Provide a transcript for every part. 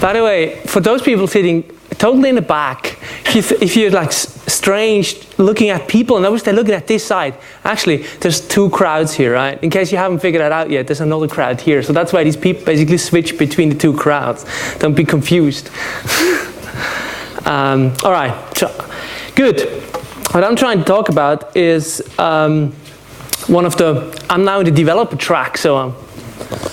By the way, for those people sitting totally in the back, if you're like strange looking at people, and notice they're looking at this side. Actually, there's two crowds here, right? In case you haven't figured that out yet, there's another crowd here. So that's why these people basically switch between the two crowds. Don't be confused. All right, so, good. What I'm trying to talk about is I'm now in the developer track, so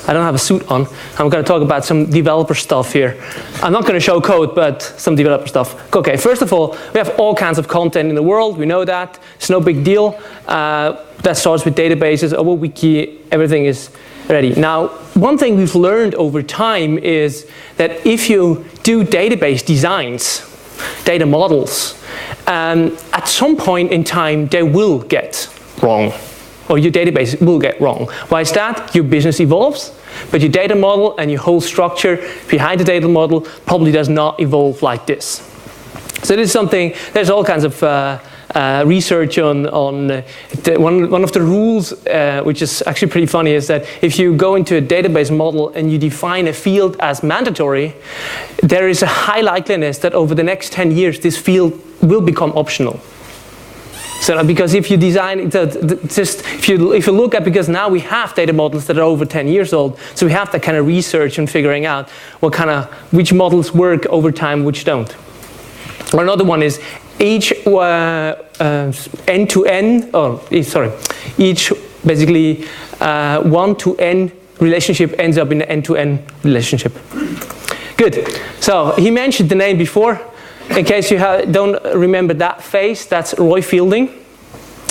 I don't have a suit on. I'm going to talk about some developer stuff here. I'm not going to show code, but some developer stuff. Okay, first of all, we have all kinds of content in the world. We know that. It's no big deal. That starts with databases, over wiki, everything is ready. Now, one thing we've learned over time is that if you do database designs, data models, at some point in time, they will get wrong. Or your database will get wrong. Why is that? Your business evolves, but your data model and your whole structure behind the data model probably does not evolve like this. So this is something, there's all kinds of research on one of the rules, which is actually pretty funny, is that if you go into a database model and you define a field as mandatory, there is a high likeliness that over the next 10 years, this field will become optional. So because if you design, if you look at, because now we have data models that are over 10 years old, so we have that kind of research and figuring out which models work over time, which don't. Or another one is each end-to-end, each basically 1 to n relationship ends up in an end-to-end relationship. Good. So he mentioned the name before. In case you don't remember that face, that's Roy Fielding.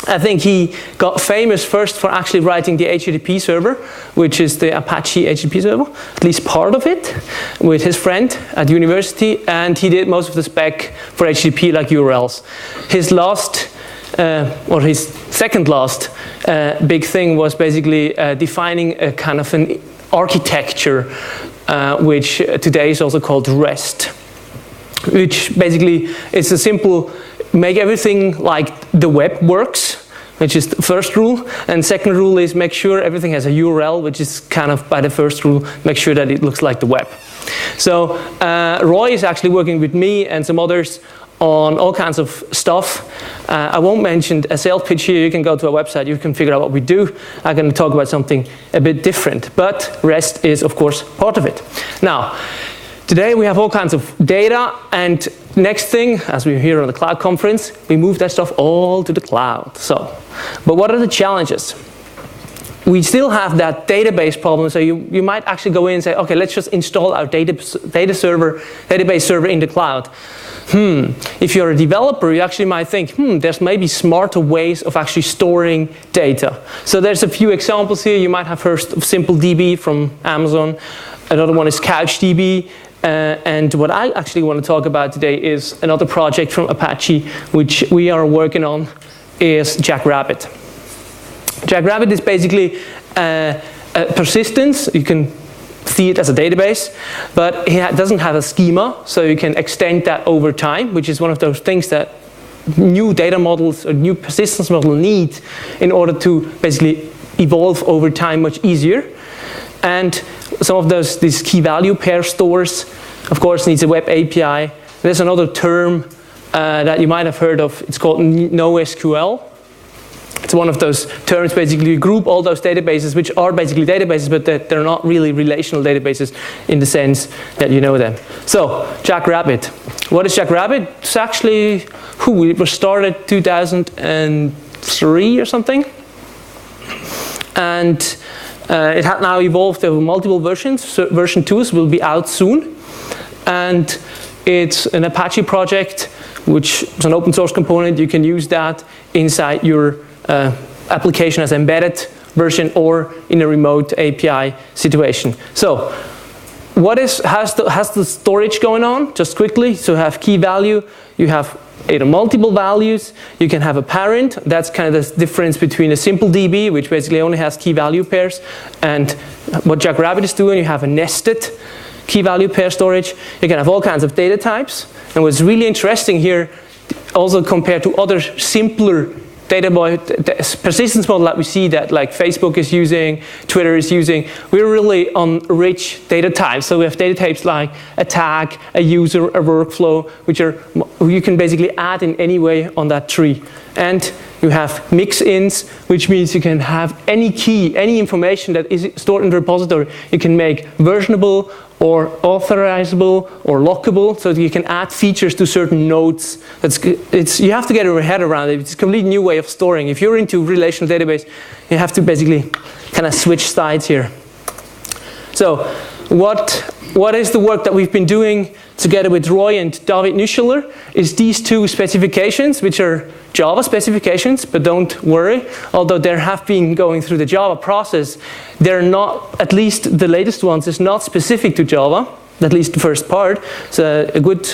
I think he got famous first for actually writing the HTTP server, which is the Apache HTTP server, at least part of it, with his friend at university, and he did most of the spec for HTTP like URLs. His last, or his second last big thing was basically defining a kind of an architecture, which today is also called REST. Which basically is a simple, make everything like the web works, which is the first rule. And second rule is make sure everything has a URL, which is kind of by the first rule, make sure that it looks like the web. So Roy is actually working with me and some others on all kinds of stuff. I won't mention a sales pitch here. You can go to our website. You can figure out what we do. I'm going to talk about something a bit different. But REST is, of course, part of it. Now, today we have all kinds of data, and next thing, as we're here on the cloud conference, we move that stuff all to the cloud. But what are the challenges? We still have that database problem, so you might actually go in and say, okay, let's just install our database server in the cloud. If you're a developer, you actually might think, there's maybe smarter ways of actually storing data. So there's a few examples here. You might have heard of SimpleDB from Amazon. Another one is CouchDB. And what I actually want to talk about today is another project from Apache, which we are working on, is Jackrabbit. Jackrabbit is basically a persistence. You can see it as a database, but it doesn't have a schema, so you can extend that over time, which is one of those things that new data models or new persistence models need in order to basically evolve over time much easier. And some of these key value pair stores, of course, needs a web API. There's another term that you might have heard of. It's called NoSQL. It's one of those terms, basically you group all those databases, which are basically databases, but they're not really relational databases in the sense that you know them. So, Jackrabbit. What is Jackrabbit? It's actually, it was started 2003 or something. And it had now evolved over multiple versions. So version 2 will be out soon. And it's an Apache project, which is an open source component. You can use that inside your application as embedded version or in a remote API situation. So how's the storage going on? Just quickly, so you have key value, you have either multiple values, you can have a parent. That's kind of the difference between a simple DB, which basically only has key value pairs, and what Jackrabbit is doing, you have a nested key value pair storage. You can have all kinds of data types. And what's really interesting here, also compared to other simpler persistence model that we see that like Facebook is using, Twitter is using, we're really on rich data types. So we have data types like a tag, a user, a workflow, which you can basically add in any way on that tree. And you have mix-ins, which means you can have any key, any information that is stored in the repository, you can make versionable or authorizable or lockable, so that you can add features to certain nodes. You have to get your head around it. It's a completely new way of storing. If you're into relational database, you have to basically kind of switch sides here. So what is the work that we've been doing together with Roy and David Hüssler is these two specifications, which are Java specifications, but don't worry, although they have been going through the Java process, they're not, at least the latest ones, is not specific to Java, at least the first part. So a good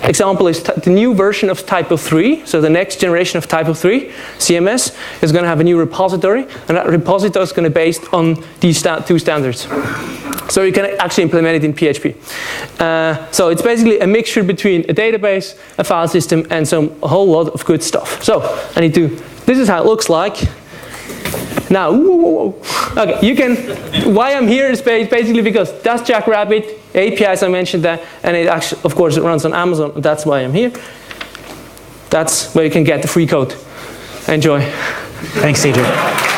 example is the new version of Typo 3, so the next generation of Typo 3, CMS, is going to have a new repository, and that repository is going to be based on these two standards. So you can actually implement it in PHP. So it's basically a mixture between a database, a file system, and a whole lot of good stuff. So this is how it looks like. Now, okay, you can, why I'm here is basically because that's Jackrabbit, APIs, I mentioned that, and it actually, of course, it runs on Amazon, that's why I'm here. That's where you can get the free code. Enjoy. Thanks, Cédric.